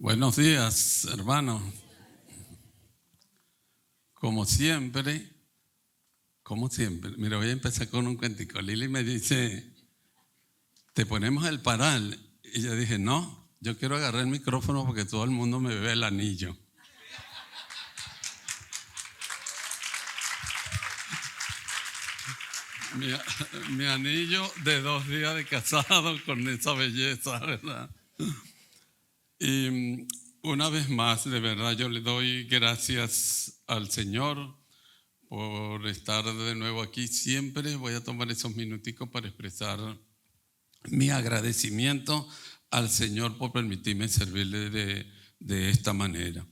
Buenos días, hermanos. Como siempre, mira, voy a empezar con un cuentico. Lili me dice, ¿te ponemos el paral? Y yo dije, no, yo quiero agarrar el micrófono porque todo el mundo me ve el anillo. Mi anillo de 2 días de casado con esa belleza, ¿verdad? Y una vez más, de verdad, yo le doy gracias al Señor por estar de nuevo aquí. Siempre voy a tomar esos minuticos para expresar mi agradecimiento al Señor por permitirme servirle de esta manera.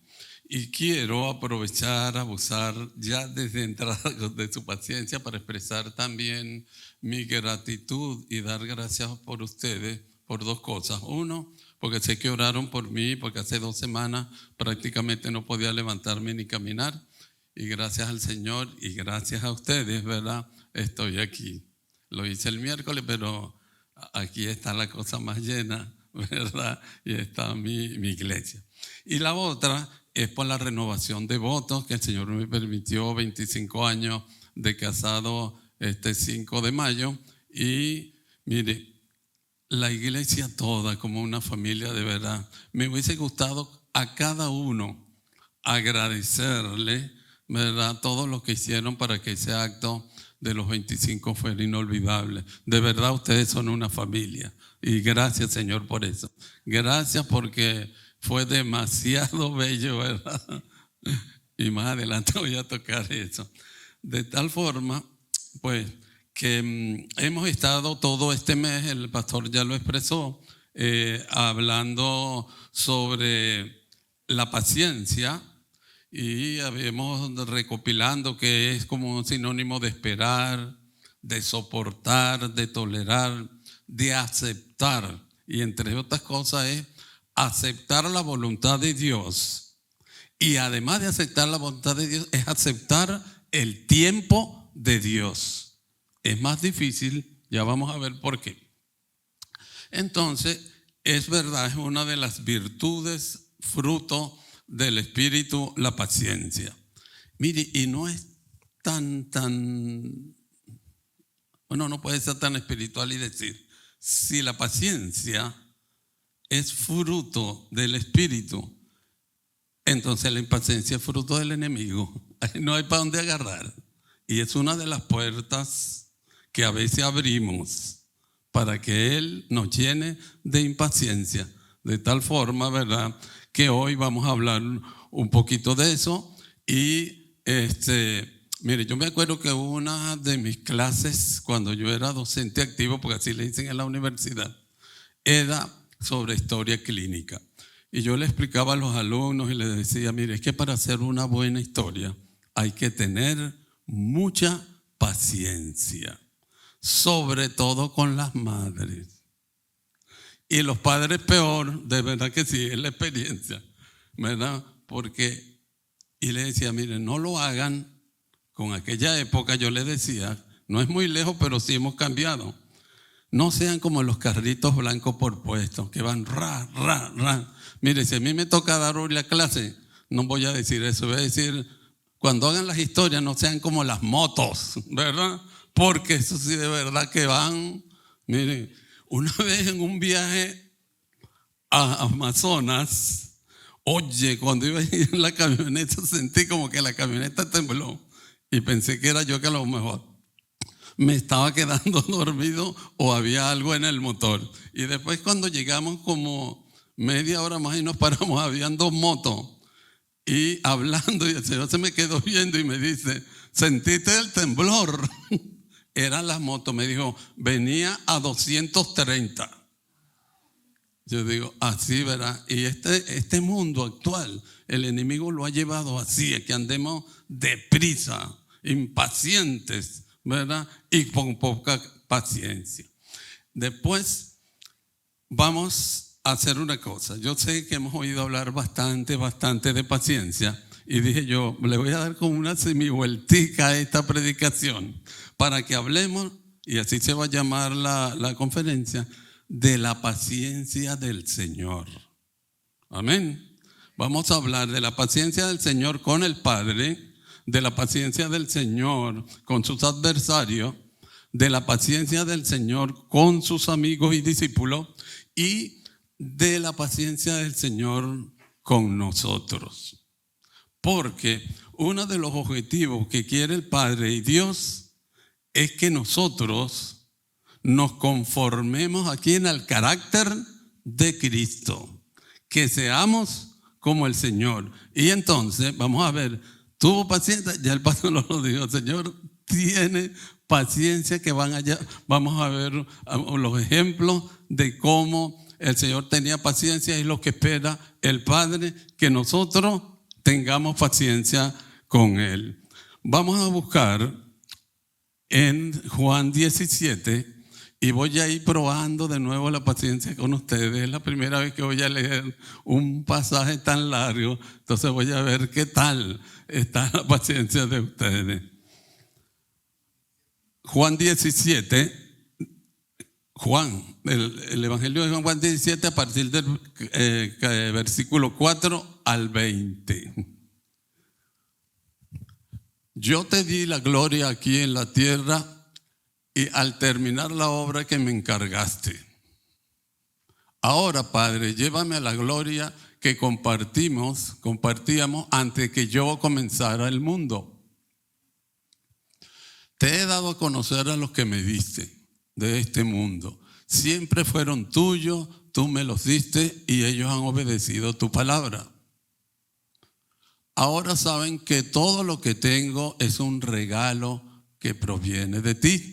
Y quiero aprovechar, abusar ya desde entrada de su paciencia para expresar también mi gratitud y dar gracias por ustedes por 2 cosas. Uno, porque sé que oraron por mí, porque hace 2 semanas prácticamente no podía levantarme ni caminar. Y gracias al Señor y gracias a ustedes, ¿verdad? Estoy aquí. Lo hice el miércoles, pero aquí está la cosa más llena, ¿verdad? Y está mi iglesia. Y la otra es por la renovación de votos que el Señor me permitió, 25 años de casado este 5 de mayo. Y mire, la iglesia toda como una familia de verdad. Me hubiese gustado a cada uno agradecerle, ¿verdad?, todo lo que hicieron para que ese acto de los 25 fuera inolvidable. De verdad ustedes son una familia y gracias, Señor, por eso. Gracias porque fue demasiado bello, ¿verdad? Y más adelante voy a tocar eso. De tal forma, pues, que hemos estado todo este mes, el pastor ya lo expresó, hablando sobre la paciencia y habíamos recopilando que es como un sinónimo de esperar, de soportar, de tolerar, de aceptar. Y entre otras cosas es aceptar la voluntad de Dios. Y además de aceptar la voluntad de Dios, es aceptar el tiempo de Dios. Es más difícil, ya vamos a ver por qué. Entonces, es verdad, es una de las virtudes, fruto del Espíritu, la paciencia. Mire, y no es bueno, no puede ser tan espiritual y decir, si la paciencia es fruto del Espíritu, entonces la impaciencia es fruto del enemigo. No hay para dónde agarrar. Y es una de las puertas que a veces abrimos para que Él nos llene de impaciencia. De tal forma, ¿verdad?, que hoy vamos a hablar un poquito de eso. Y mire, yo me acuerdo que una de mis clases, cuando yo era docente activo, porque así le dicen en la universidad, era sobre historia clínica. Y yo le explicaba a los alumnos y les decía, mire, es que para hacer una buena historia hay que tener mucha paciencia, sobre todo con las madres. Y los padres peor, de verdad que sí, es la experiencia, ¿verdad? Porque, y le decía, miren, no lo hagan. Con aquella época yo les decía, no es muy lejos, pero sí hemos cambiado. No sean como los carritos blancos por puesto, que van ra, ra, ra. Mire, si a mí me toca dar hoy la clase, no voy a decir eso, voy a decir, cuando hagan las historias no sean como las motos, ¿verdad? Porque eso sí de verdad que van. Miren, una vez en un viaje a Amazonas, oye, cuando iba en la camioneta sentí como que la camioneta tembló y pensé que era yo que a lo mejor me estaba quedando dormido o había algo en el motor. Y después cuando llegamos como media hora más y nos paramos, habían 2 motos y hablando, y el Señor se me quedó viendo y me dice, ¿sentiste el temblor? Eran las motos, me dijo, venía a 230. Yo digo, así, ¿verdad? Y este mundo actual, el enemigo lo ha llevado así, es que andemos deprisa, impacientes, ¿verdad? Y con poca paciencia. Después vamos a hacer una cosa. Yo sé que hemos oído hablar bastante de paciencia. Y dije yo, le voy a dar como una semivueltica a esta predicación para que hablemos, y así se va a llamar la conferencia, de la paciencia del Señor. Amén. Vamos a hablar de la paciencia del Señor con el Padre, de la paciencia del Señor con sus adversarios, de la paciencia del Señor con sus amigos y discípulos y de la paciencia del Señor con nosotros. Porque uno de los objetivos que quiere el Padre y Dios es que nosotros nos conformemos aquí en el carácter de Cristo, que seamos como el Señor. Y entonces, vamos a ver, tuvo paciencia, ya el pastor lo dijo, el Señor tiene paciencia, que van allá, vamos a ver los ejemplos de cómo el Señor tenía paciencia y lo que espera el Padre, que nosotros tengamos paciencia con Él. Vamos a buscar en Juan 17 y voy a ir probando de nuevo la paciencia con ustedes. Es la primera vez que voy a leer un pasaje tan largo, entonces voy a ver qué tal está la paciencia de ustedes. Juan 17, el Evangelio de Juan 17 a partir del versículo 4 al 20. Yo te di la gloria aquí en la tierra y al terminar la obra que me encargaste. Ahora, Padre, llévame a la gloria que compartíamos antes que yo comenzara el mundo. Te he dado a conocer a los que me diste de este mundo. Siempre fueron tuyos, tú me los diste y ellos han obedecido tu palabra. Ahora saben que todo lo que tengo es un regalo que proviene de ti.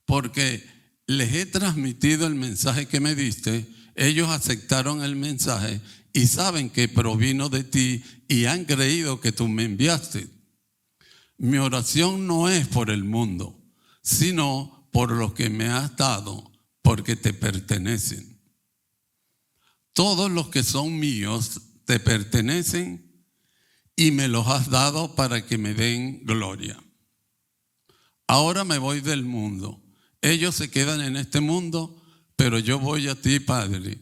Porque les he transmitido el mensaje que me diste, ellos aceptaron el mensaje y saben que provino de ti y han creído que tú me enviaste. Mi oración no es por el mundo, sino por los que me has dado, porque te pertenecen. Todos los que son míos te pertenecen y me los has dado para que me den gloria. Ahora me voy del mundo. Ellos se quedan en este mundo, pero yo voy a ti, Padre.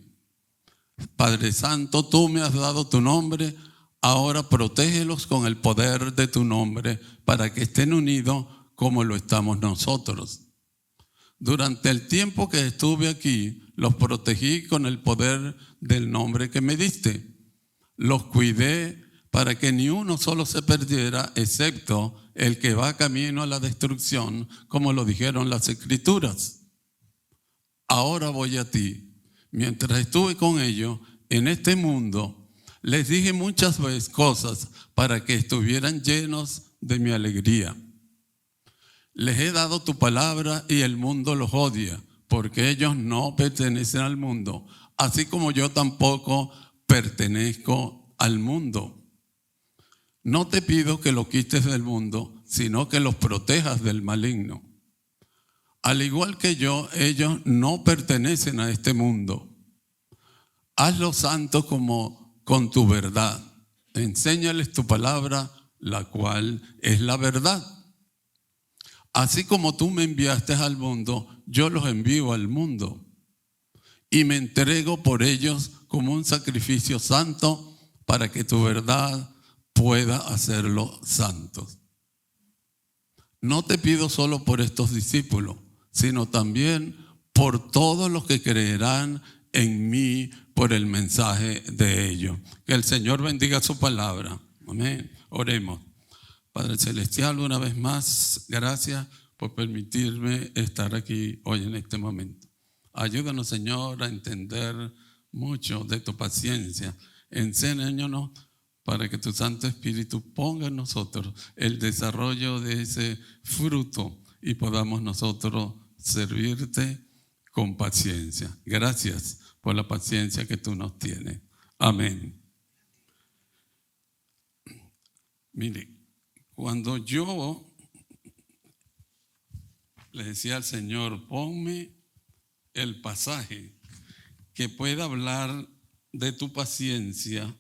Padre Santo, tú me has dado tu nombre. Ahora protégelos con el poder de tu nombre para que estén unidos como lo estamos nosotros. Durante el tiempo que estuve aquí, los protegí con el poder del nombre que me diste. Los cuidé para que ni uno solo se perdiera, excepto el que va camino a la destrucción, como lo dijeron las Escrituras. Ahora voy a ti. Mientras estuve con ellos en este mundo, les dije muchas veces cosas para que estuvieran llenos de mi alegría. Les he dado tu palabra y el mundo los odia, porque ellos no pertenecen al mundo, así como yo tampoco pertenezco al mundo. No te pido que los quites del mundo, sino que los protejas del maligno. Al igual que yo, ellos no pertenecen a este mundo. Hazlos santos como con tu verdad. Enséñales tu palabra, la cual es la verdad. Así como tú me enviaste al mundo, yo los envío al mundo. Y me entrego por ellos como un sacrificio santo para que tu verdad pueda hacerlos santos. No te pido solo por estos discípulos, sino también por todos los que creerán en mí por el mensaje de ellos. Que el Señor bendiga su palabra. Amén. Oremos. Padre Celestial, una vez más, gracias por permitirme estar aquí hoy en este momento. Ayúdanos, Señor, a entender mucho de tu paciencia. Enséñanos para que tu Santo Espíritu ponga en nosotros el desarrollo de ese fruto y podamos nosotros servirte con paciencia. Gracias por la paciencia que tú nos tienes. Amén. Mire, cuando yo le decía al Señor, ponme el pasaje que pueda hablar de tu paciencia,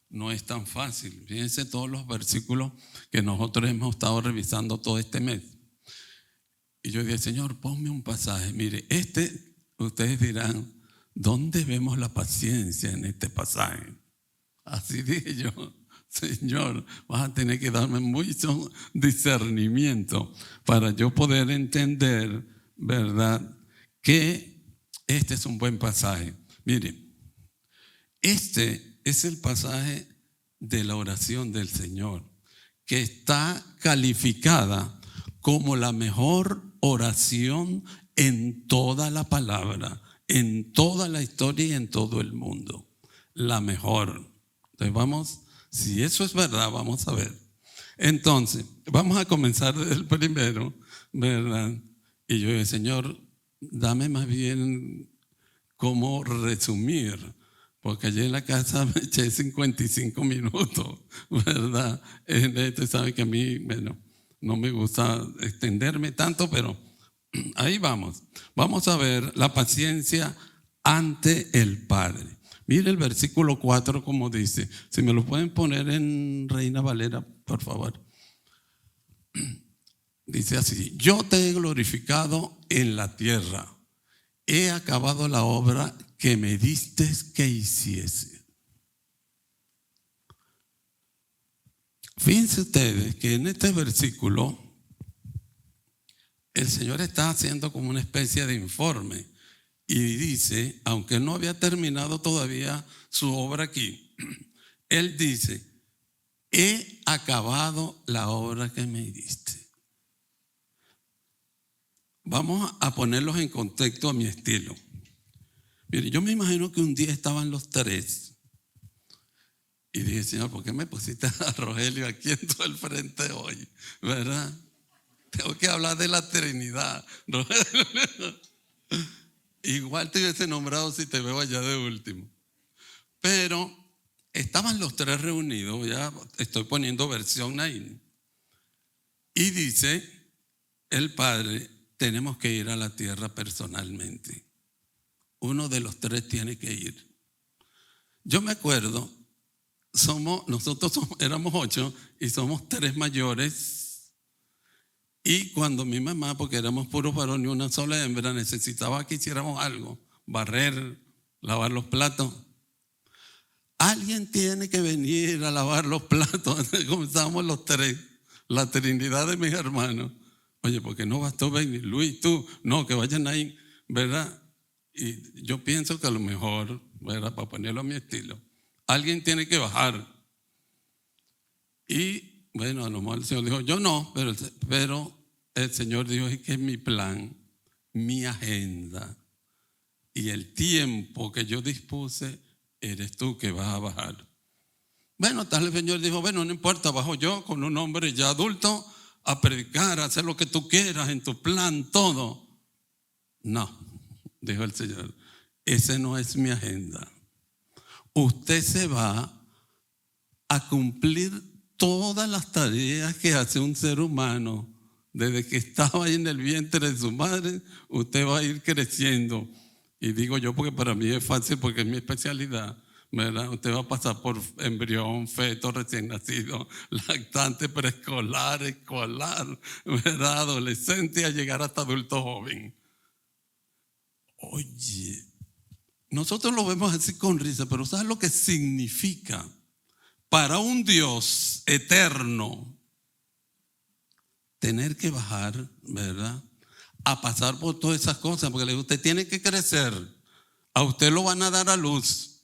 no es tan fácil. Fíjense todos los versículos que nosotros hemos estado revisando todo este mes. Y yo dije, Señor, ponme un pasaje. Mire, ustedes dirán, ¿dónde vemos la paciencia en este pasaje? Así dije yo, Señor, vas a tener que darme mucho discernimiento para yo poder entender, ¿verdad?, que este es un buen pasaje. Mire, este es el pasaje de la oración del Señor, que está calificada como la mejor oración en toda la palabra, en toda la historia y en todo el mundo. La mejor. Entonces vamos, si eso es verdad, vamos a ver. Entonces, vamos a comenzar desde el primero, ¿verdad? Y yo dije, Señor, dame más bien cómo resumir, porque allí en la casa me eché 55 minutos, ¿verdad? Usted sabe que a mí, bueno, no me gusta extenderme tanto, pero ahí vamos. Vamos a ver la paciencia ante el Padre. Mire el versículo 4 como dice. Si me lo pueden poner en Reina Valera, por favor. Dice así: yo te he glorificado en la tierra. He acabado la obra que me diste que hiciese. Fíjense ustedes que en este versículo el Señor está haciendo como una especie de informe y dice, aunque no había terminado todavía su obra aquí, Él dice, he acabado la obra que me diste. Vamos a ponerlos en contexto a mi estilo. Mire, yo me imagino que un día estaban los tres y dije, Señor, ¿por qué me pusiste a Rogelio aquí en todo el frente hoy? ¿Verdad? Tengo que hablar de la Trinidad. Igual te hubiese nombrado si te veo allá de último. Pero estaban los tres reunidos, ya estoy poniendo versión ahí. Y dice el Padre, tenemos que ir a la tierra personalmente. Uno de los tres tiene que ir. Yo me acuerdo, nosotros éramos 8 y somos 3 mayores. Y cuando mi mamá, porque éramos puros varones y una sola hembra, necesitaba que hiciéramos algo, barrer, lavar los platos, alguien tiene que venir a lavar los platos. Comenzamos los tres, la Trinidad de mis hermanos. Oye, ¿por qué no vas tú, venir? Luis, tú, no, que vayan ahí, ¿verdad? Y yo pienso que a lo mejor, ¿verdad?, para ponerlo a mi estilo, alguien tiene que bajar. Y bueno, a lo mejor el Señor dijo, yo no, pero el Señor dijo, es que es mi plan, mi agenda y el tiempo que yo dispuse, eres tú que vas a bajar. Bueno, tal vez el Señor dijo, bueno, no importa, bajo yo con un hombre ya adulto a predicar, a hacer lo que tú quieras en tu plan, todo. No, dijo el Señor, ese no es mi agenda. Usted se va a cumplir todas las tareas que hace un ser humano. Desde que estaba ahí en el vientre de su madre, usted va a ir creciendo. Y digo yo porque para mí es fácil, porque es mi especialidad, ¿verdad? Usted va a pasar por embrión, feto, recién nacido, lactante, preescolar, escolar, ¿verdad?, adolescente, a llegar hasta adulto joven. Oye, nosotros lo vemos así con risa, pero ¿sabes lo que significa para un Dios eterno tener que bajar, ¿verdad?, a pasar por todas esas cosas? Porque usted tiene que crecer, a usted lo van a dar a luz,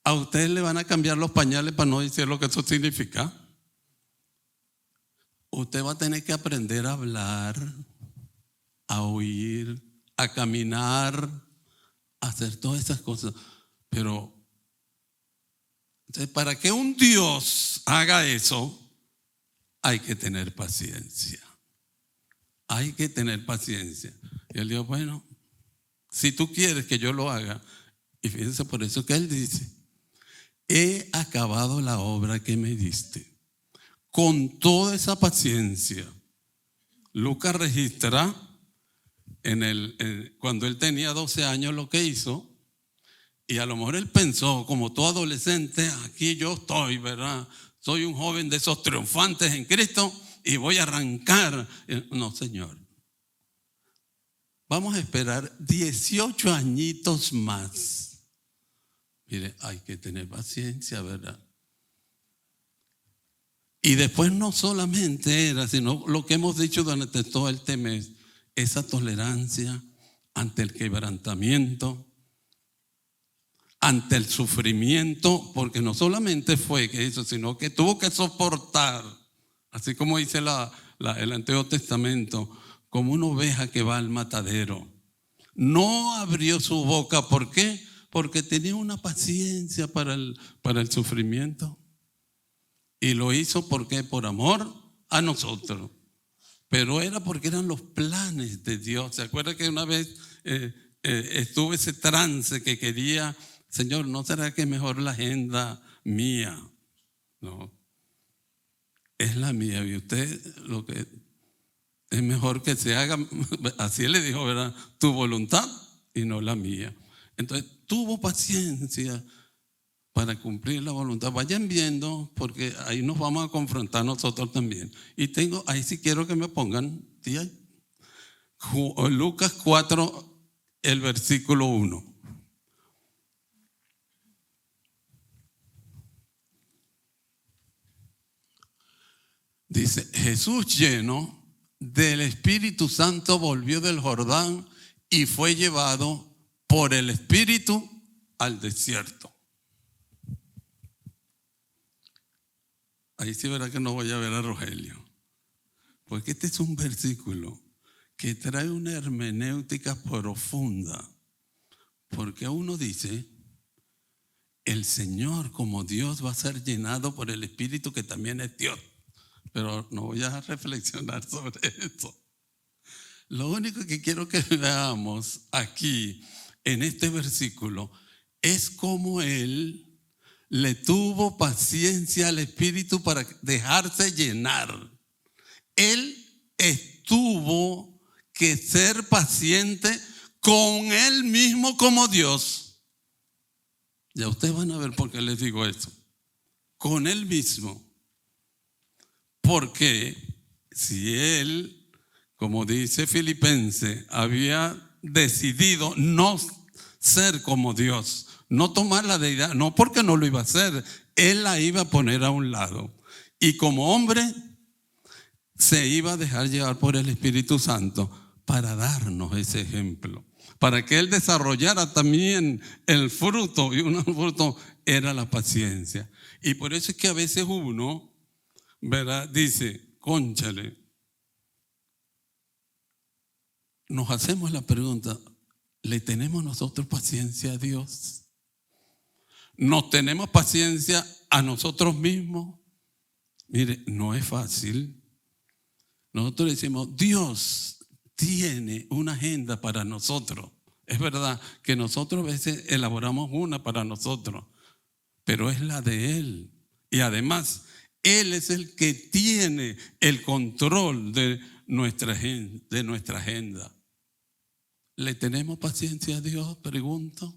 a usted le van a cambiar los pañales, para no decir lo que eso significa. Usted va a tener que aprender a hablar, a oír, a caminar, a hacer todas esas cosas. Pero entonces, para que un Dios haga eso, hay que tener paciencia. Hay que tener paciencia. Y él dijo, bueno, si tú quieres que yo lo haga. Y fíjense, por eso que él dice, he acabado la obra que me diste. Con toda esa paciencia. Lucas registra cuando él tenía 12 años lo que hizo. Y a lo mejor él pensó, como todo adolescente, aquí yo estoy, ¿verdad? Soy un joven de esos triunfantes en Cristo y voy a arrancar. No, Señor. vamos a esperar 18 añitos más. Mire, hay que tener paciencia, ¿verdad? Y después no solamente era, sino lo que hemos dicho durante todo este mes, esa tolerancia ante el quebrantamiento, ante el sufrimiento, porque no solamente fue que eso, sino que tuvo que soportar, así como dice el Antiguo Testamento, como una oveja que va al matadero. No abrió su boca, ¿por qué? Porque tenía una paciencia para el sufrimiento. Y lo hizo porque por amor a nosotros. Pero era porque eran los planes de Dios. ¿Se acuerda que una vez estuvo ese trance que quería, Señor, ¿no será que es mejor la agenda mía? No, es la mía. Y usted lo que es mejor que se haga, así le dijo, ¿verdad? Tu voluntad y no la mía. Entonces tuvo paciencia para cumplir la voluntad. Vayan viendo, porque ahí nos vamos a confrontar nosotros también. Y ahí sí quiero que me pongan, tía, Lucas 4, el versículo 1. Dice, Jesús lleno del Espíritu Santo volvió del Jordán y fue llevado por el Espíritu al desierto. Ahí sí verá que no voy a ver a Rogelio, porque este es un versículo que trae una hermenéutica profunda, porque uno dice, el Señor como Dios va a ser llenado por el Espíritu que también es Dios, pero no voy a reflexionar sobre eso. Lo único que quiero que veamos aquí en este versículo es cómo Él le tuvo paciencia al Espíritu para dejarse llenar. Él tuvo que ser paciente con Él mismo como Dios. Ya ustedes van a ver por qué les digo eso. Con Él mismo. Porque si Él, como dice Filipenses, había decidido no ser como Dios, no tomar la deidad, no porque no lo iba a hacer, Él la iba a poner a un lado. Y como hombre se iba a dejar llevar por el Espíritu Santo para darnos ese ejemplo, para que Él desarrollara también el fruto, y un fruto era la paciencia. Y por eso es que a veces uno, ¿verdad?, dice, cónchale, nos hacemos la pregunta, ¿le tenemos nosotros paciencia a Dios? ¿Nos tenemos paciencia a nosotros mismos? Mire, no es fácil. Nosotros decimos, Dios tiene una agenda para nosotros. Es verdad que nosotros a veces elaboramos una para nosotros, pero es la de Él. Y además, Él es el que tiene el control de nuestra agenda. ¿Le tenemos paciencia a Dios? Pregunto.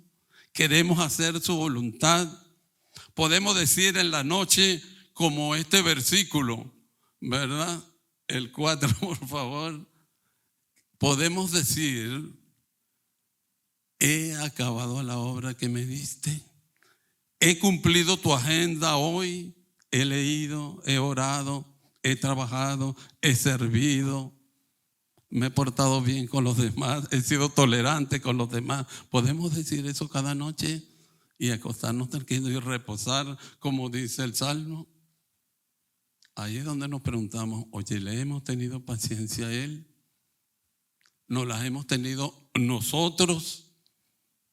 ¿Queremos hacer su voluntad? Podemos decir en la noche, como este versículo, ¿verdad? El 4, por favor. Podemos decir, he acabado la obra que me diste. He cumplido tu agenda hoy. He leído, he orado, he trabajado, he servido. Me he portado bien con los demás, he sido tolerante con los demás. ¿Podemos decir eso cada noche y acostarnos tranquilos y reposar, como dice el Salmo? Ahí es donde nos preguntamos, oye, ¿le hemos tenido paciencia a Él? ¿Nos la hemos tenido nosotros?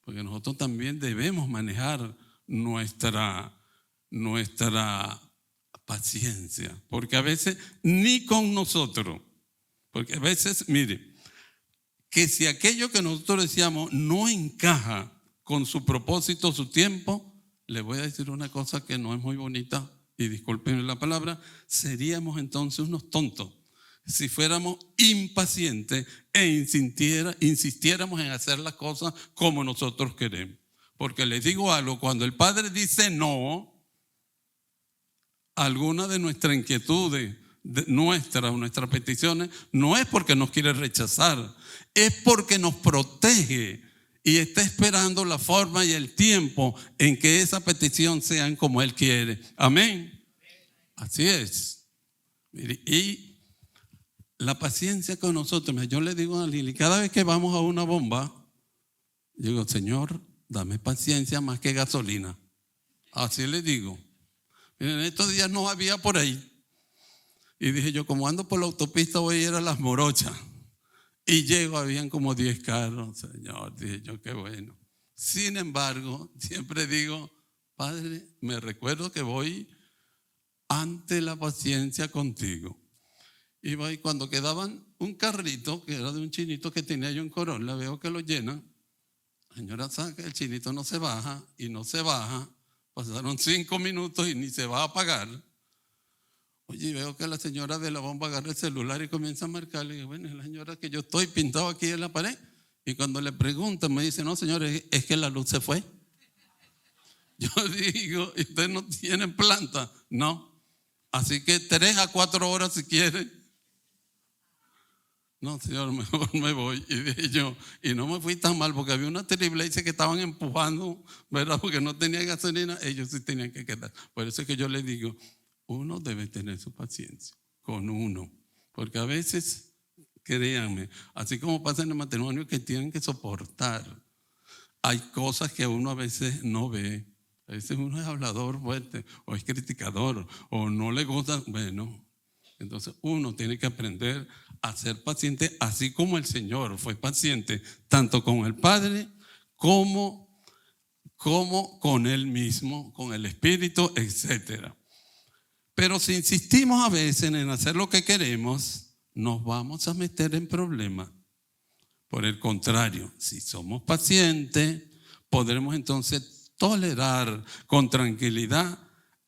Porque nosotros también debemos manejar nuestra paciencia, porque a veces ni con nosotros. Porque a veces, mire, que si aquello que nosotros decíamos no encaja con su propósito, su tiempo, le voy a decir una cosa que no es muy bonita, y discúlpenme la palabra, seríamos entonces unos tontos si fuéramos impacientes e insistiéramos en hacer las cosas como nosotros queremos. Porque les digo algo, cuando el Padre dice no, alguna de nuestras inquietudes, nuestras peticiones, no es porque nos quiere rechazar, es porque nos protege y está esperando la forma y el tiempo en que esa petición sean como Él quiere. Amén. Así es. Y la paciencia con nosotros. Yo le digo a Lili, cada vez que vamos a una bomba, digo, Señor, dame paciencia más que gasolina. Así le digo. Miren, estos días no había por ahí. Y dije yo, como ando por la autopista, voy a ir a Las Morochas. Y llego, habían como 10 carros. Señor, dije yo, qué bueno. Sin embargo, siempre digo, Padre, me recuerdo que voy ante la paciencia contigo. Y voy, cuando quedaban un carrito, que era de un chinito que tenía yo en Corolla, veo que lo llenan. Señora, saca, el chinito no se baja y no se baja. Pasaron 5 minutos y ni se va a apagar. Oye, veo que la señora de la bomba agarra el celular y comienza a marcarle. Y digo, bueno, es la señora que yo estoy pintado aquí en la pared. Y cuando le preguntan, me dice, no, señor, es que la luz se fue. Yo digo, ¿y ustedes no tienen planta? No. Así que 3 a 4 horas si quieren. No, señor, mejor me voy. Y dije yo, y no me fui tan mal porque había una Trailblazer que estaban empujando, ¿verdad? Porque no tenía gasolina, ellos sí tenían que quedar. Por eso es que yo les digo, uno debe tener su paciencia con uno. Porque a veces, créanme, así como pasa en el matrimonio que tienen que soportar, hay cosas que uno a veces no ve. A veces uno es hablador fuerte, o es criticador, o no le gusta, bueno. Entonces uno tiene que aprender a ser paciente, así como el Señor fue paciente, tanto con el Padre como con Él mismo, con el Espíritu, etc. Pero si insistimos a veces en hacer lo que queremos, nos vamos a meter en problemas. Por el contrario, si somos pacientes, podremos entonces tolerar con tranquilidad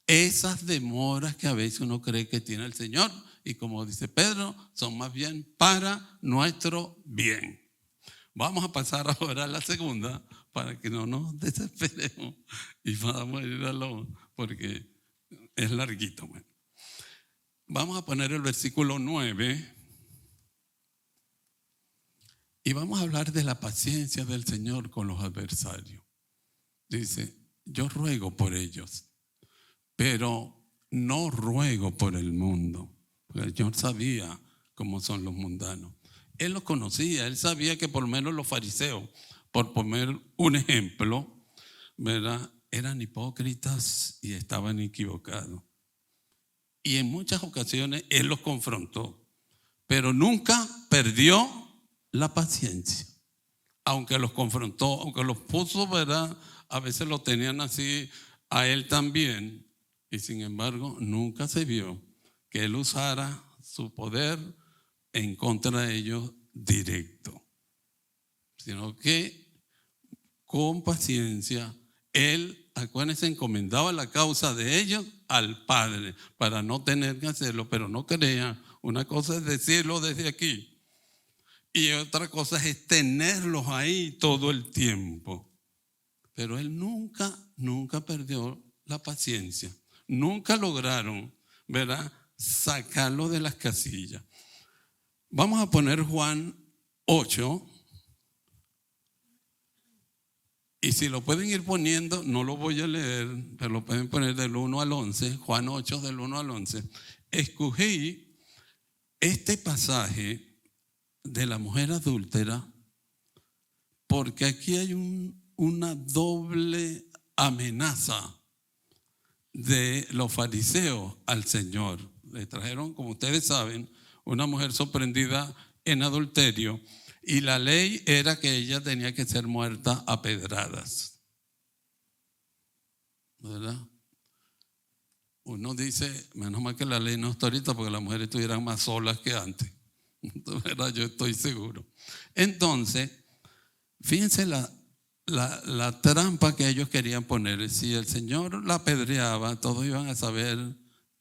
esas demoras que a veces uno cree que tiene el Señor. Y como dice Pedro, son más bien para nuestro bien. Vamos a pasar ahora a la segunda para que no nos desesperemos y podamos ir a lo, porque es larguito. Bueno. Vamos a poner el versículo 9 y vamos a hablar de la paciencia del Señor con los adversarios. Dice, yo ruego por ellos, pero no ruego por el mundo. Porque el Señor sabía cómo son los mundanos. Él los conocía, él sabía que por lo menos los fariseos, por poner un ejemplo, ¿verdad?, eran hipócritas y estaban equivocados. Y en muchas ocasiones él los confrontó, pero nunca perdió la paciencia. Aunque los confrontó, aunque los puso, ¿verdad?, a veces lo tenían así a él también. Y sin embargo, nunca se vio que él usara su poder en contra de ellos directo, sino que con paciencia él, acuérdense, encomendaba la causa de ellos al Padre para no tener que hacerlo. Pero no crean, una cosa es decirlo desde aquí y otra cosa es tenerlos ahí todo el tiempo. Pero él nunca perdió la paciencia. Nunca lograron, ¿verdad?, sacarlo de las casillas. Vamos a poner Juan 8. Y si lo pueden ir poniendo, no lo voy a leer, pero lo pueden poner del 1 al 11. Juan 8 del 1 al 11. Escogí este pasaje de la mujer adúltera porque aquí hay una doble amenaza de los fariseos al Señor. Le trajeron, como ustedes saben, una mujer sorprendida en adulterio y la ley era que ella tenía que ser muerta a pedradas, ¿verdad? Uno dice, menos mal que la ley no está ahorita porque las mujeres estuvieran más solas que antes, ¿verdad? Yo estoy seguro. Entonces, fíjense la trampa que ellos querían poner. Si el Señor la apedreaba, todos iban a saber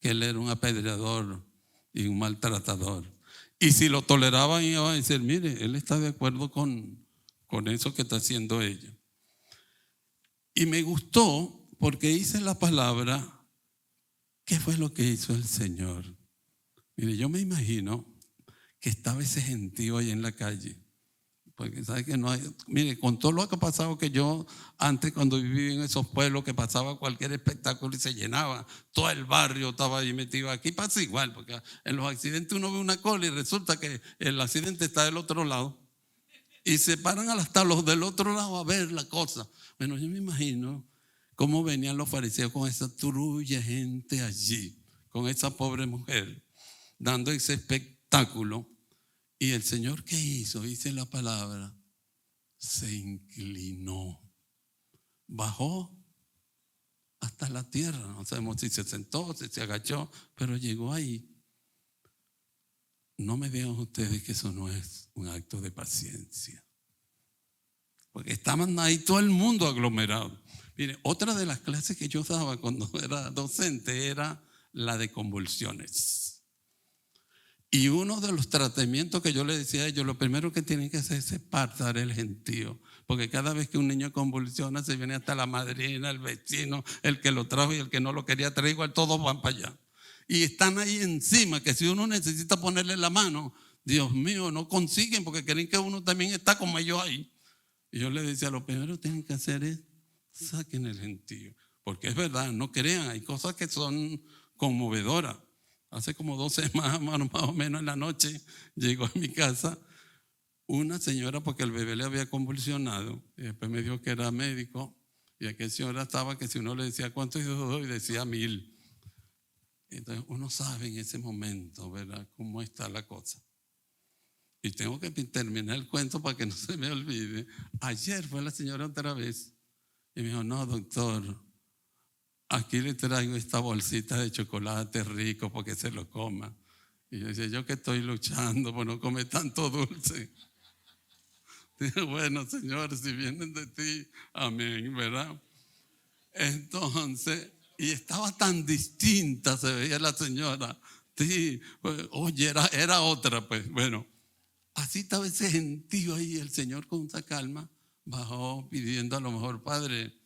que él era un apedreador y un maltratador. Y si lo toleraban, iban a decir, mire, él está de acuerdo con eso que está haciendo ella. Y me gustó porque dice la palabra, ¿qué fue lo que hizo el Señor? Mire, yo me imagino que estaba ese gentío ahí en la calle, Porque sabe que no hay, mire, con todo lo que ha pasado, que yo antes cuando viví en esos pueblos, que pasaba cualquier espectáculo y se llenaba, todo el barrio estaba ahí metido. Aquí pasa igual, porque en los accidentes uno ve una cola y resulta que el accidente está del otro lado. Y se paran hasta los del otro lado a ver la cosa. Bueno, yo me imagino cómo venían los fariseos con esa trulla de gente allí, con esa pobre mujer, dando ese espectáculo. Y el Señor, ¿qué hizo? Dice la palabra, se inclinó, bajó hasta la tierra. No sabemos si se sentó, si se agachó, pero llegó ahí. No me digan ustedes que eso no es un acto de paciencia, porque estaban ahí todo el mundo aglomerado. Mire, otra de las clases que yo daba cuando era docente era la de convulsiones. Y uno de los tratamientos que yo le decía a ellos, lo primero que tienen que hacer es apartar el gentío, porque cada vez que un niño convulsiona se viene hasta la madrina, el vecino, el que lo trajo y el que no lo quería traer, igual todos van para allá. Y están ahí encima, que si uno necesita ponerle la mano, Dios mío, no consiguen porque creen que uno también está como ellos ahí. Y yo le decía, lo primero que tienen que hacer es saquen el gentío, porque es verdad, no crean, hay cosas que son conmovedoras. Hace como 2 semanas más o menos en la noche llegó a mi casa una señora porque el bebé le había convulsionado y después me dijo que era médico y aquella señora estaba que si uno le decía cuántos hijos doy decía 1000. Entonces uno sabe en ese momento, ¿verdad?, cómo está la cosa. Y tengo que terminar el cuento para que no se me olvide. Ayer fue la señora otra vez y me dijo, no, doctor, aquí le traigo esta bolsita de chocolate rico porque se lo coma. Y yo decía, yo que estoy luchando por no comer tanto dulce. Dije, bueno, Señor, si vienen de ti, amén, ¿verdad? Entonces, y estaba tan distinta, se veía la señora. Sí, pues, oye, era otra, pues. Bueno, así estaba ese gentío ahí. El Señor con esa calma bajó pidiendo a lo mejor, Padre,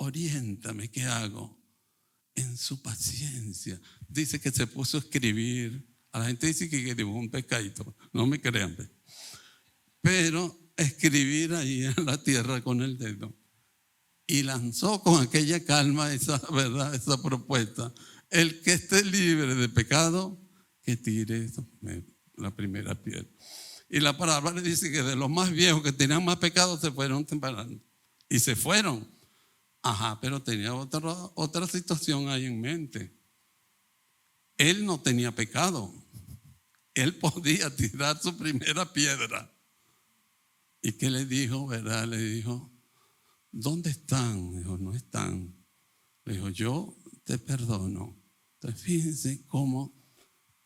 oriéntame, ¿qué hago? En su paciencia. Dice que se puso a escribir. A la gente dice que dibujó un pescadito. No me crean. Pero escribir ahí en la tierra con el dedo. Y lanzó con aquella calma esa, ¿verdad?, esa propuesta. El que esté libre de pecado, que tire la primera piedra. Y la palabra dice que de los más viejos que tenían más pecado se fueron temprano. Y se fueron. Ajá, pero tenía otra situación ahí en mente. Él no tenía pecado. Él podía tirar su primera piedra. ¿Y qué le dijo, verdad? Le dijo, ¿dónde están? Dijo, no están. Le dijo, yo te perdono. Entonces, fíjense cómo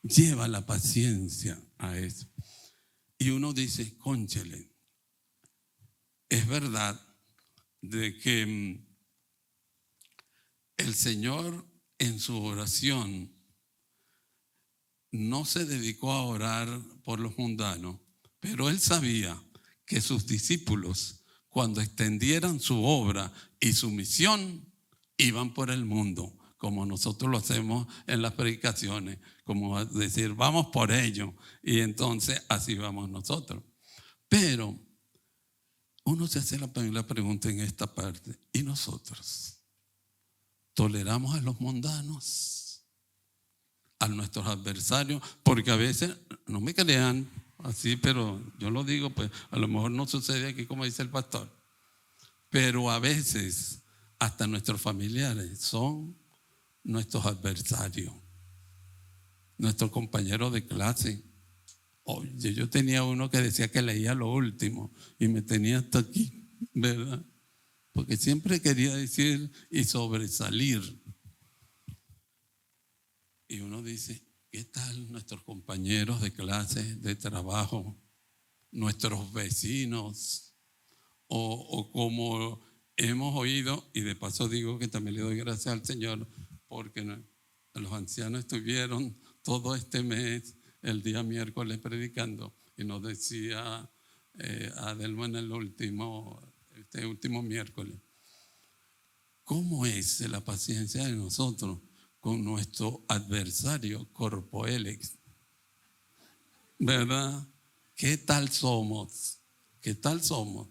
lleva la paciencia a eso. Y uno dice, cónchale, es verdad de que el Señor en su oración no se dedicó a orar por los mundanos, pero Él sabía que sus discípulos, cuando extendieran su obra y su misión, iban por el mundo, como nosotros lo hacemos en las predicaciones, como decir, vamos por ello, y entonces así vamos nosotros. Pero uno se hace la pregunta en esta parte, ¿y nosotros? ¿Toleramos a los mundanos, a nuestros adversarios? Porque a veces, no me crean así, pero yo lo digo, pues a lo mejor no sucede aquí como dice el pastor, pero a veces hasta nuestros familiares son nuestros adversarios, nuestros compañeros de clase. Oye, yo tenía uno que decía que leía lo último y me tenía hasta aquí, ¿verdad? Porque siempre quería decir y sobresalir. Y uno dice, ¿qué tal nuestros compañeros de clase, de trabajo, nuestros vecinos? O como hemos oído, y de paso digo que también le doy gracias al Señor, porque los ancianos estuvieron todo este mes, el día miércoles, predicando, y nos decía Adelmo en este último miércoles, ¿cómo es la paciencia de nosotros con nuestro adversario corpoelix? ¿Verdad? ¿Qué tal somos? ¿Qué tal somos?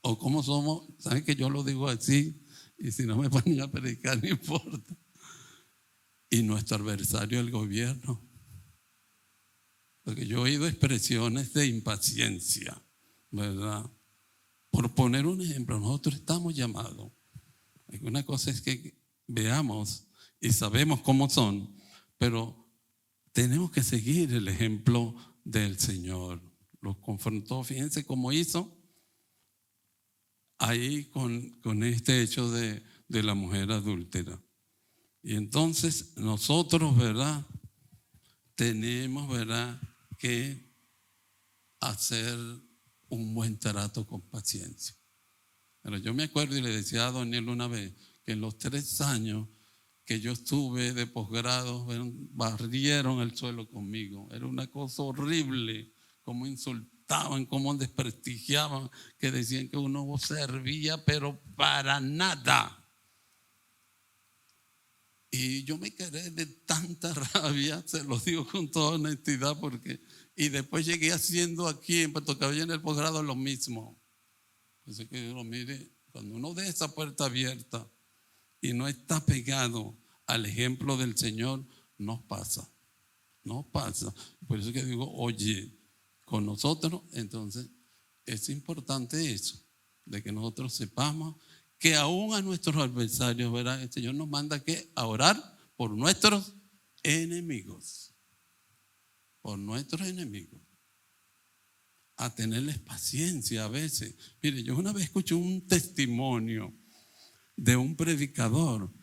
O cómo somos. ¿Saben que yo lo digo así? Y si no me ponen a predicar, no importa. Y nuestro adversario, el gobierno. Porque yo he oído expresiones de impaciencia, ¿verdad? Por poner un ejemplo, nosotros estamos llamados. Una cosa es que veamos y sabemos cómo son, pero tenemos que seguir el ejemplo del Señor. Los confrontó, fíjense cómo hizo ahí con este hecho de la mujer adúltera. Y entonces nosotros, ¿verdad? Tenemos, ¿verdad?, que hacer un buen trato con paciencia. Pero yo me acuerdo y le decía a Daniel una vez que en los 3 años que yo estuve de posgrado, barrieron el suelo conmigo. Era una cosa horrible, cómo insultaban, cómo desprestigiaban, que decían que uno servía, pero para nada. Y yo me quedé de tanta rabia, se lo digo con toda honestidad, y después llegué haciendo aquí en Puerto Cabello en el posgrado lo mismo. Así que yo mire, cuando uno deja esa puerta abierta y no está pegado al ejemplo del Señor, no pasa. Por eso que digo, oye, con nosotros, entonces, es importante eso, de que nosotros sepamos que aún a nuestros adversarios, ¿verdad?, el Señor nos manda a orar por nuestros enemigos. Por nuestros enemigos. A tenerles paciencia a veces. Mire, yo una vez escuché un testimonio de un predicador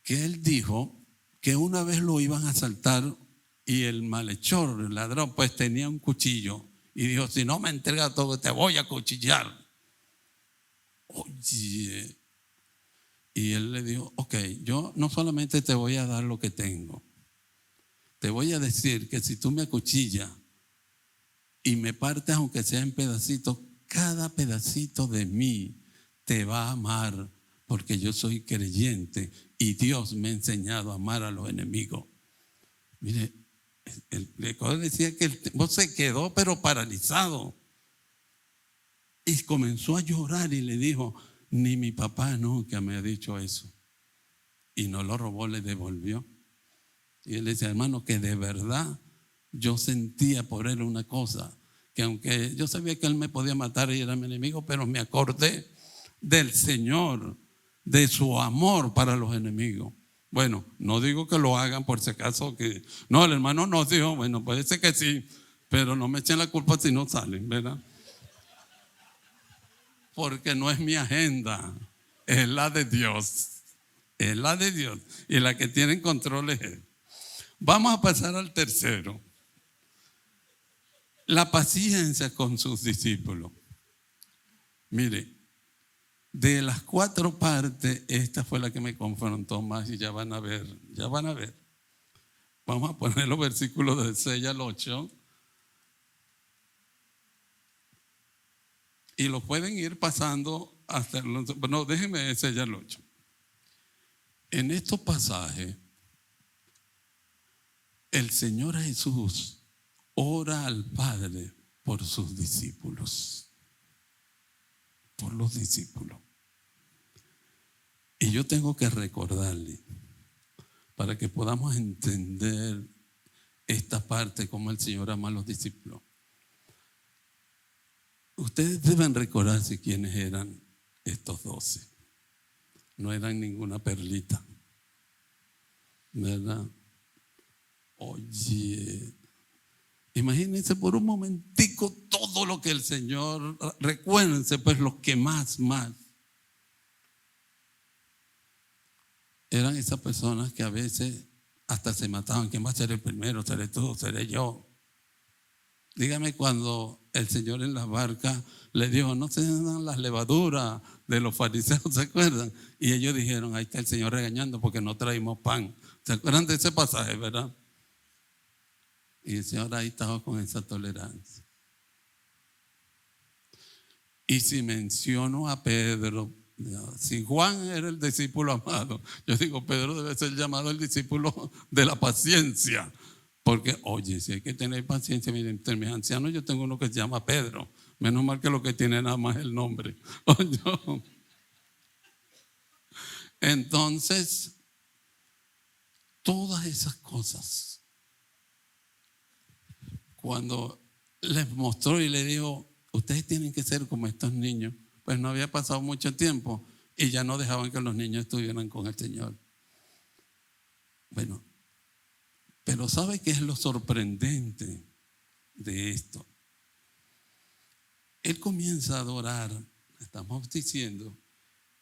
que él dijo que una vez lo iban a asaltar y el malhechor, el ladrón, pues tenía un cuchillo y dijo, si no me entregas todo, te voy a cuchillar. Oye, y él le dijo, ok, yo no solamente te voy a dar lo que tengo, te voy a decir que si tú me acuchillas y me partes aunque sea en pedacitos, cada pedacito de mí te va a amar porque yo soy creyente y Dios me ha enseñado a amar a los enemigos. Mire, el predicador decía que el tipo se quedó pero paralizado y comenzó a llorar y le dijo, ni mi papá nunca me ha dicho eso. Y no lo robó, le devolvió. Y él decía, hermano, que de verdad yo sentía por él una cosa, que aunque yo sabía que él me podía matar y era mi enemigo, pero me acordé del Señor, de su amor para los enemigos. Bueno, no digo que lo hagan por si acaso que, no, el hermano nos dijo, bueno, puede ser que sí, pero no me echen la culpa si no salen, ¿verdad? Porque no es mi agenda, es la de Dios, es la de Dios, y la que tiene en control es Él. Vamos a pasar al tercero. La paciencia con sus discípulos. Mire, de las 4 partes, esta fue la que me confrontó más y ya van a ver. Vamos a poner los versículos del 6 al 8. Y lo pueden ir pasando hasta, no, déjenme el 6 al 8. En estos pasajes, el Señor Jesús ora al Padre por sus discípulos, por los discípulos. Y yo tengo que recordarle, para que podamos entender esta parte, cómo el Señor ama a los discípulos. Ustedes deben recordarse quiénes eran estos 12. No eran ninguna perlita, ¿verdad? Oye, imagínense por un momentico todo lo que el Señor, recuérdense pues los que más eran esas personas que a veces hasta se mataban. ¿Quién va a ser el primero? ¿Seré tú? ¿Seré yo? Dígame cuando el Señor en la barca le dijo, no se dan las levaduras de los fariseos, ¿se acuerdan? Y ellos dijeron, ahí está el Señor regañando porque no traímos pan. ¿Se acuerdan de ese pasaje, verdad? Y el Señor ahí estaba con esa tolerancia. Y si menciono a Pedro, si Juan era el discípulo amado, yo digo, Pedro debe ser llamado el discípulo de la paciencia. Porque, oye, si hay que tener paciencia, miren, entre mis ancianos yo tengo uno que se llama Pedro, Menos mal que lo que tiene nada más el nombre. Oye, entonces, todas esas cosas, cuando les mostró y le dijo, ustedes tienen que ser como estos niños, pues no había pasado mucho tiempo y ya no dejaban que los niños estuvieran con el Señor. Bueno, pero ¿sabe qué es lo sorprendente de esto? Él comienza a adorar, estamos diciendo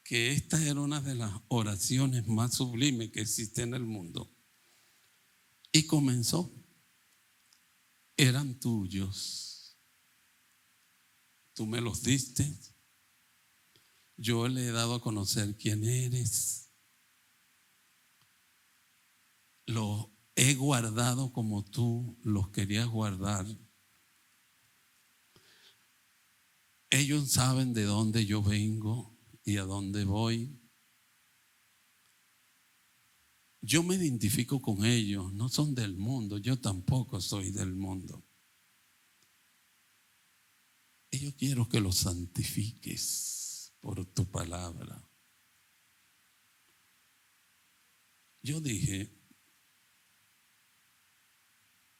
que esta era una de las oraciones más sublimes que existe en el mundo. Y comenzó, eran tuyos, tú me los diste, yo le he dado a conocer quién eres, los he guardado como tú los querías guardar. Ellos saben de dónde yo vengo y a dónde voy. Yo me identifico con ellos, no son del mundo, yo tampoco soy del mundo. Y yo quiero que los santifiques por tu palabra. Yo dije,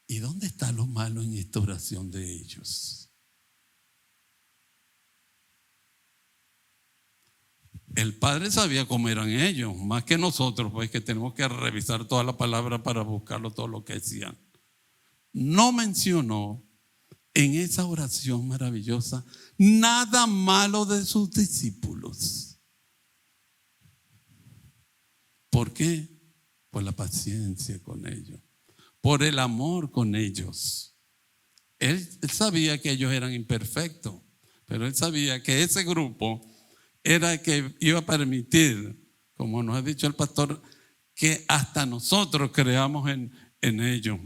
¿y dónde está lo malo en esta oración de ellos? El Padre sabía cómo eran ellos, más que nosotros, pues que tenemos que revisar toda la palabra para buscarlo todo lo que decían. No mencionó en esa oración maravillosa nada malo de sus discípulos. ¿Por qué? Por la paciencia con ellos, por el amor con ellos. Él sabía que ellos eran imperfectos, pero él sabía que ese grupo era el que iba a permitir, como nos ha dicho el pastor, que hasta nosotros creamos en ellos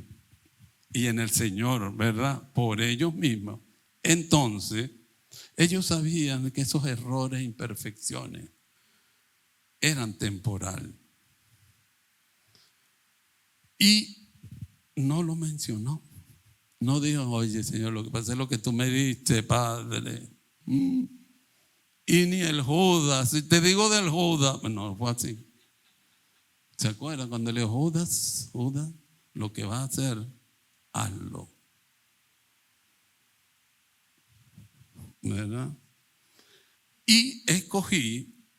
y en el Señor, ¿verdad? Por ellos mismos. Entonces, ellos sabían que esos errores e imperfecciones eran temporales. Y no lo mencionó. No dijo, oye Señor, lo que pasa es lo que tú me diste, Padre. Y ni el Judas, si te digo del Judas, no fue así. ¿Se acuerdan cuando le dijo Judas, lo que va a hacer, hazlo? ¿Verdad? Y escogí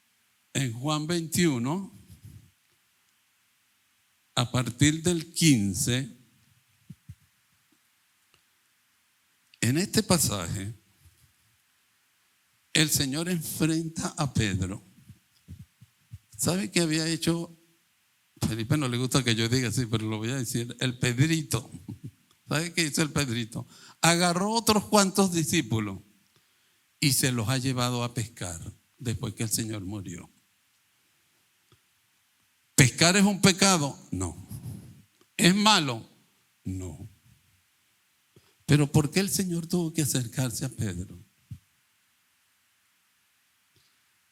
en Juan 21, a partir del 15, en este pasaje, el Señor enfrenta a Pedro. ¿Sabe qué había hecho? Felipe no le gusta que yo diga así, pero lo voy a decir. El Pedrito. ¿Sabe qué hizo el Pedrito? Agarró otros cuantos discípulos y se los ha llevado a pescar después que el Señor murió. ¿Pescar es un pecado? No. ¿Es malo? No. Pero ¿por qué el Señor tuvo que acercarse a Pedro?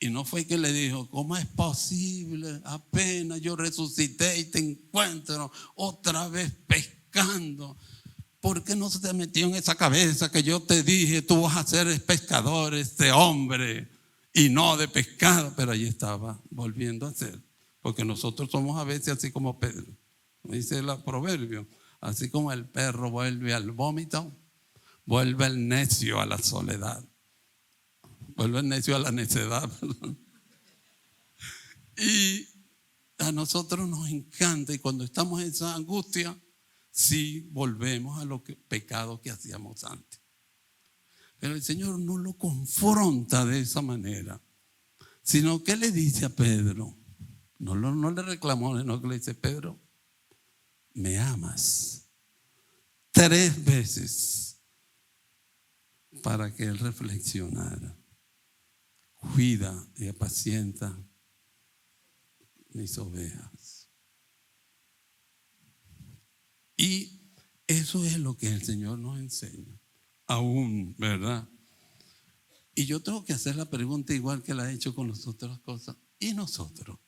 Y no fue que le dijo, ¿cómo es posible? Apenas yo resucité y te encuentro otra vez pescando. ¿Por qué no se te metió en esa cabeza que yo te dije, tú vas a ser pescador, este hombre, y no de pescado? Pero ahí estaba volviendo a ser. Porque nosotros somos a veces así como Pedro. Dice el proverbio, así como el perro vuelve al vómito, vuelve el necio a la soledad. Vuelve el necio a la necedad. Y a nosotros nos encanta, y cuando estamos en esa angustia, sí volvemos a los pecados que hacíamos antes. Pero el Señor no lo confronta de esa manera, sino que le dice a Pedro, no le reclamó, sino que le dice, Pedro, me amas. 3 veces para que él reflexionara. Cuida y apacienta mis ovejas. Y eso es lo que el Señor nos enseña. Aún, ¿verdad? Y yo tengo que hacer la pregunta igual que la he hecho con las otras cosas. ¿Y nosotros?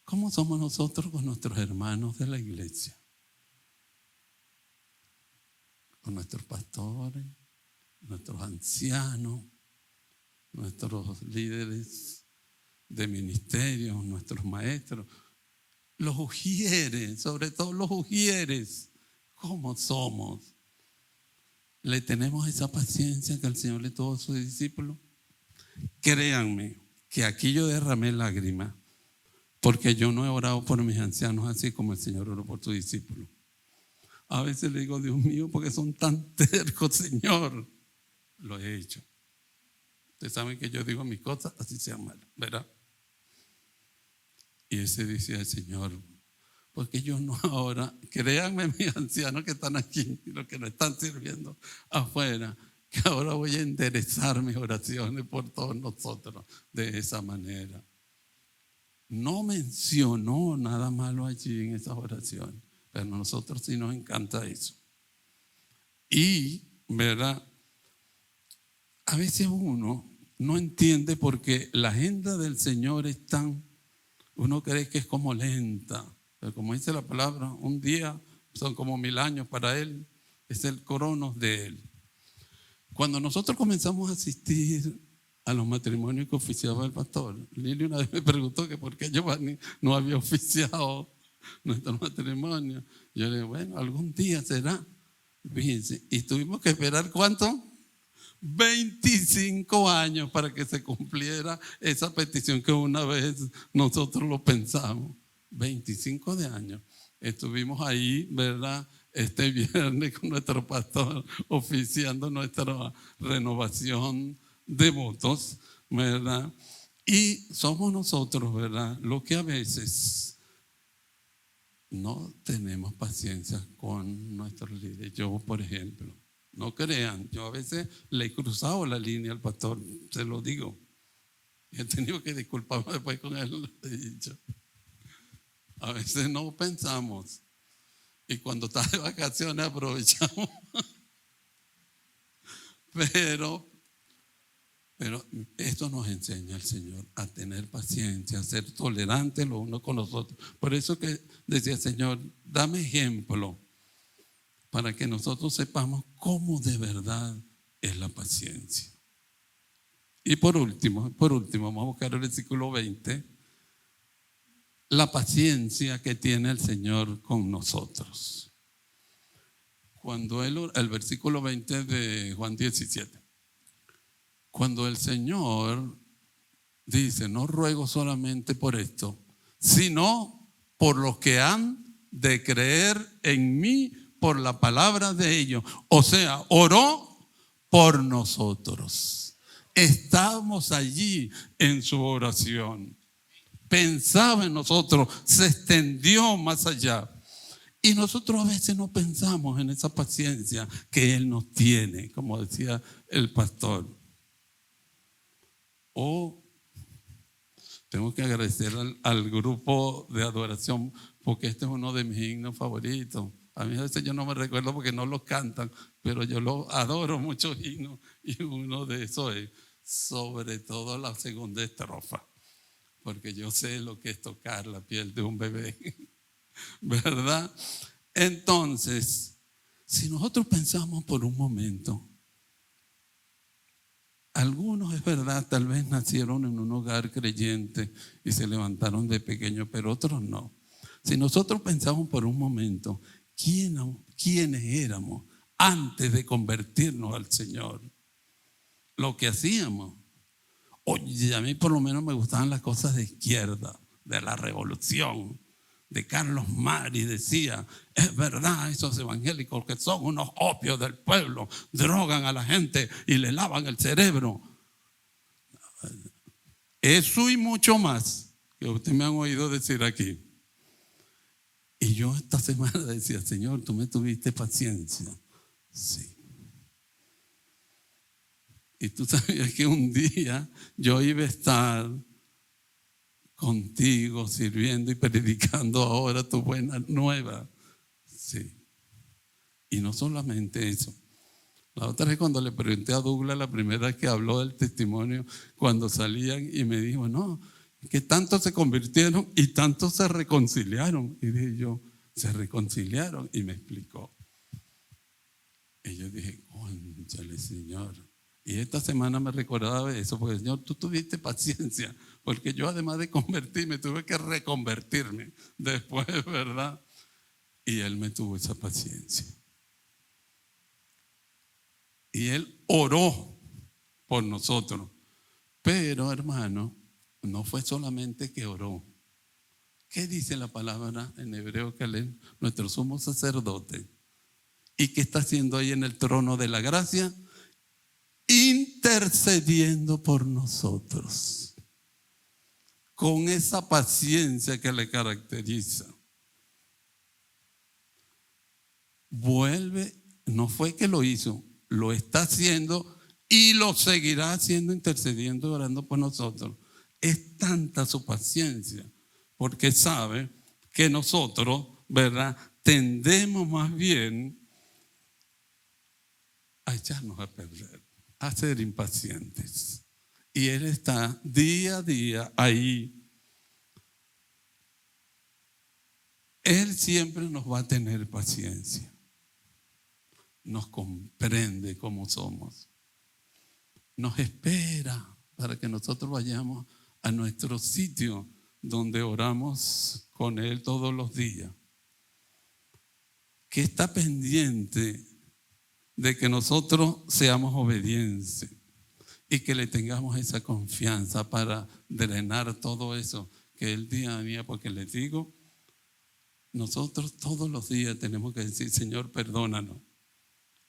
¿Cómo somos nosotros con nuestros hermanos de la iglesia? Con nuestros pastores, nuestros ancianos, nuestros líderes de ministerio, nuestros maestros, los ujieres, sobre todo los ujieres, ¿cómo somos? ¿Le tenemos esa paciencia que el Señor le tuvo a sus discípulos? Créanme que aquí yo derramé lágrimas porque yo no he orado por mis ancianos así como el Señor oró por sus discípulos. A veces le digo, Dios mío, porque son tan tercos, Señor. Lo he hecho. Ustedes saben que yo digo mis cosas, así sean malas, ¿verdad? Y ese dice al Señor, porque yo no ahora, créanme mis ancianos que están aquí y los que nos están sirviendo afuera, que ahora voy a enderezar mis oraciones por todos nosotros de esa manera. No mencionó nada malo allí en esas oraciones, pero a nosotros sí nos encanta eso. Y, ¿verdad? A veces uno no entiende porque la agenda del Señor es tan, uno cree que es como lenta, pero como dice la palabra, un día son como 1000 años para Él, es el cronos de Él. Cuando nosotros comenzamos a asistir a los matrimonios que oficiaba el pastor, Lili una vez me preguntó que por qué Giovanni no había oficiado nuestro matrimonio. Yo le dije, bueno, algún día será. Fíjense, y tuvimos que esperar ¿cuánto? 25 años para que se cumpliera esa petición que una vez nosotros lo pensamos. 25 de años. Estuvimos ahí, ¿verdad? Este viernes con nuestro pastor oficiando nuestra renovación de votos, ¿verdad? Y somos nosotros, ¿verdad? Lo que a veces no tenemos paciencia con nuestros líderes. Yo, por ejemplo, no crean, yo a veces le he cruzado la línea al pastor, se lo digo. Y he tenido que disculparme después con él, lo he dicho. A veces no pensamos. Y cuando está de vacaciones aprovechamos. Pero esto nos enseña el Señor a tener paciencia, a ser tolerantes los unos con los otros. Por eso que decía, Señor, dame ejemplo para que nosotros sepamos cómo de verdad es la paciencia. Y por último, vamos a buscar el versículo 20, la paciencia que tiene el Señor con nosotros. Cuando el versículo 20 de Juan 17, cuando el Señor dice, no ruego solamente por esto, sino por los que han de creer en mí por la palabra de ellos. O sea, oró por nosotros. Estábamos allí en su oración. Pensaba en nosotros, se extendió más allá. Y nosotros a veces no pensamos en esa paciencia que Él nos tiene, como decía el pastor. Tengo que agradecer al grupo de adoración, porque este es uno de mis himnos favoritos. A mí a veces yo no me recuerdo porque no los cantan, pero yo lo adoro muchos himnos, y uno de esos es sobre todo la segunda estrofa, porque yo sé lo que es tocar la piel de un bebé, ¿verdad? Entonces, si nosotros pensamos por un momento, algunos, es verdad, tal vez nacieron en un hogar creyente y se levantaron de pequeños, pero otros no. Si nosotros pensamos por un momento, ¿quiénes éramos antes de convertirnos al Señor? Lo que hacíamos. Oye, a mí por lo menos me gustaban las cosas de izquierda, de la revolución, de Carlos Mari. Decía, es verdad, esos evangélicos que son unos opios del pueblo, drogan a la gente y le lavan el cerebro. Eso y mucho más que ustedes me han oído decir aquí. Y yo esta semana decía, Señor, tú me tuviste paciencia. Sí. Y tú sabías que un día yo iba a estar contigo sirviendo y predicando ahora tu buena nueva. Sí. Y no solamente eso. La otra vez cuando le pregunté a Douglas, la primera vez que habló del testimonio, cuando salían, y me dijo, no, que tantos se convirtieron y tantos se reconciliaron. Y dije yo, se reconciliaron, y me explicó. Y yo dije, cónchale, Señor. Y esta semana me recordaba eso, porque Señor, tú tuviste paciencia, porque yo además de convertirme, tuve que reconvertirme después, ¿verdad? Y Él me tuvo esa paciencia. Y Él oró por nosotros. Pero, hermano, no fue solamente que oró. ¿Qué dice la palabra en hebreo que lee nuestro sumo sacerdote? ¿Y qué está haciendo ahí en el trono de la gracia? Intercediendo por nosotros. Con esa paciencia que le caracteriza. Vuelve, no fue que lo hizo, lo está haciendo y lo seguirá haciendo, intercediendo y orando por nosotros. Es tanta su paciencia, porque sabe que nosotros, ¿verdad?, tendemos más bien a echarnos a perder, a ser impacientes. Y Él está día a día ahí. Él siempre nos va a tener paciencia. Nos comprende como somos. Nos espera para que nosotros vayamos a nuestro sitio donde oramos con Él todos los días. Que está pendiente de que nosotros seamos obedientes y que le tengamos esa confianza para drenar todo eso que Él día a día, porque les digo, nosotros todos los días tenemos que decir, Señor, perdónanos.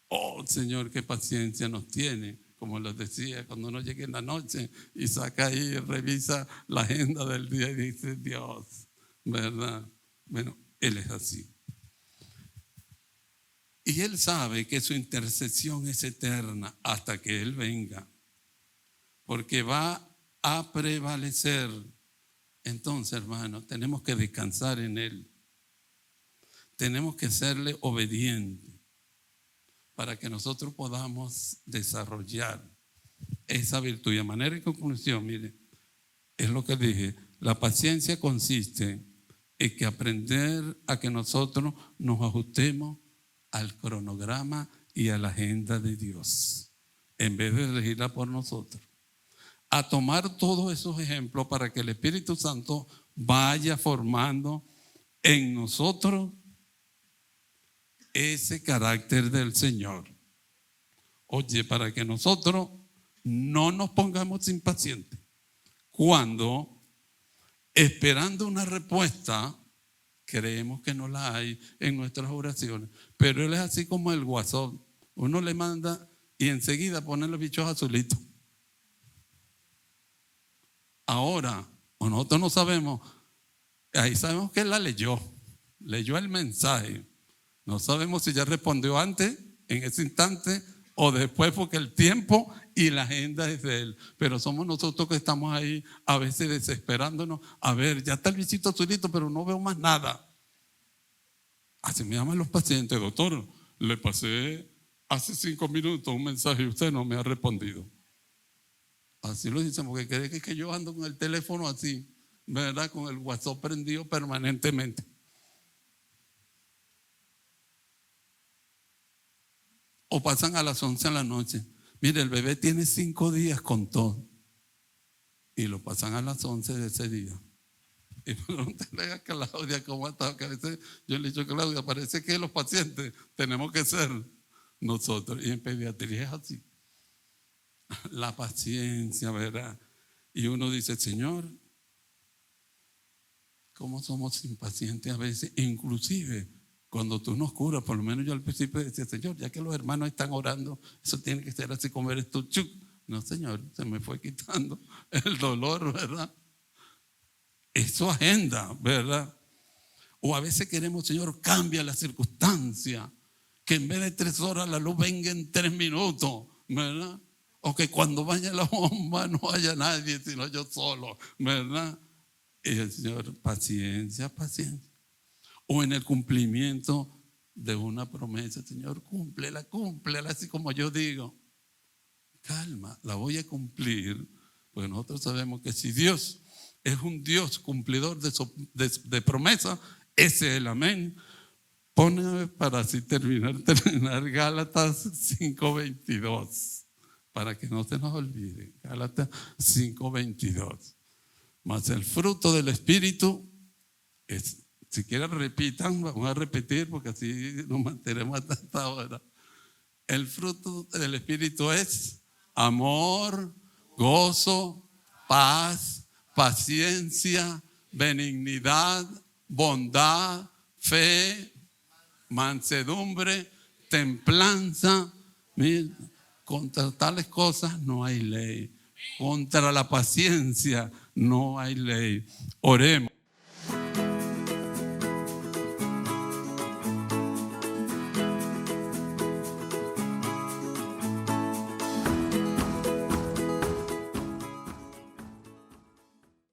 Oh, Señor, qué paciencia nos tiene. Como les decía, cuando uno llega en la noche y saca ahí y revisa la agenda del día y dice, Dios, ¿verdad? Bueno, Él es así. Y Él sabe que su intercesión es eterna hasta que Él venga, porque va a prevalecer. Entonces, hermano, tenemos que descansar en Él. Tenemos que serle obedientes para que nosotros podamos desarrollar esa virtud. Y a manera de conclusión, mire, es lo que dije, la paciencia consiste en que aprender a que nosotros nos ajustemos al cronograma y a la agenda de Dios, en vez de elegirla por nosotros. A tomar todos esos ejemplos para que el Espíritu Santo vaya formando en nosotros ese carácter del Señor. Oye, para que nosotros no nos pongamos impacientes cuando, esperando una respuesta, creemos que no la hay en nuestras oraciones. Pero Él es así como el WhatsApp. Uno le manda y enseguida pone los bichos azulitos. Ahora, nosotros no sabemos, ahí sabemos que Él la leyó el mensaje. No sabemos si ya respondió antes, en ese instante, o después, porque el tiempo y la agenda es de Él. Pero somos nosotros que estamos ahí a veces desesperándonos. A ver, ya está el bichito azulito, pero no veo más nada. Así me llaman los pacientes, doctor, le pasé hace 5 minutos un mensaje y usted no me ha respondido. Así lo dicen, porque cree que yo ando con el teléfono así, ¿verdad? Con el WhatsApp prendido permanentemente. O pasan a las 11 de la noche. Mire, el bebé tiene 5 días con todo. Y lo pasan a las 11 de ese día. Y pregúntale a Claudia cómo ha estado. Que a veces yo le he dicho, Claudia, parece que los pacientes tenemos que ser nosotros. Y en pediatría es así. La paciencia, ¿verdad? Y uno dice, Señor, ¿cómo somos impacientes a veces? Inclusive cuando tú nos curas, por lo menos yo al principio decía, Señor, ya que los hermanos están orando, eso tiene que ser así como eres tú. ¡Chuc! No, Señor, se me fue quitando el dolor, ¿verdad? Es su agenda, ¿verdad? O a veces queremos, Señor, cambia la circunstancia, que en vez de 3 horas la luz venga en 3 minutos, ¿verdad? O que cuando vaya la bomba no haya nadie, sino yo solo, ¿verdad? Y el Señor, paciencia, paciencia. O en el cumplimiento de una promesa, Señor, cúmplela, así como yo digo. Calma, la voy a cumplir, porque nosotros sabemos que si Dios es un Dios cumplidor de promesa, ese es el amén. Pone para así terminar Gálatas 5:22, para que no se nos olvide. Gálatas 5:22. Mas el fruto del Espíritu es, si quieren repitan, vamos a repetir porque así nos mantenemos hasta esta hora. El fruto del Espíritu es amor, gozo, paz, paciencia, benignidad, bondad, fe, mansedumbre, templanza. Mira, contra tales cosas no hay ley. Contra la paciencia no hay ley. Oremos.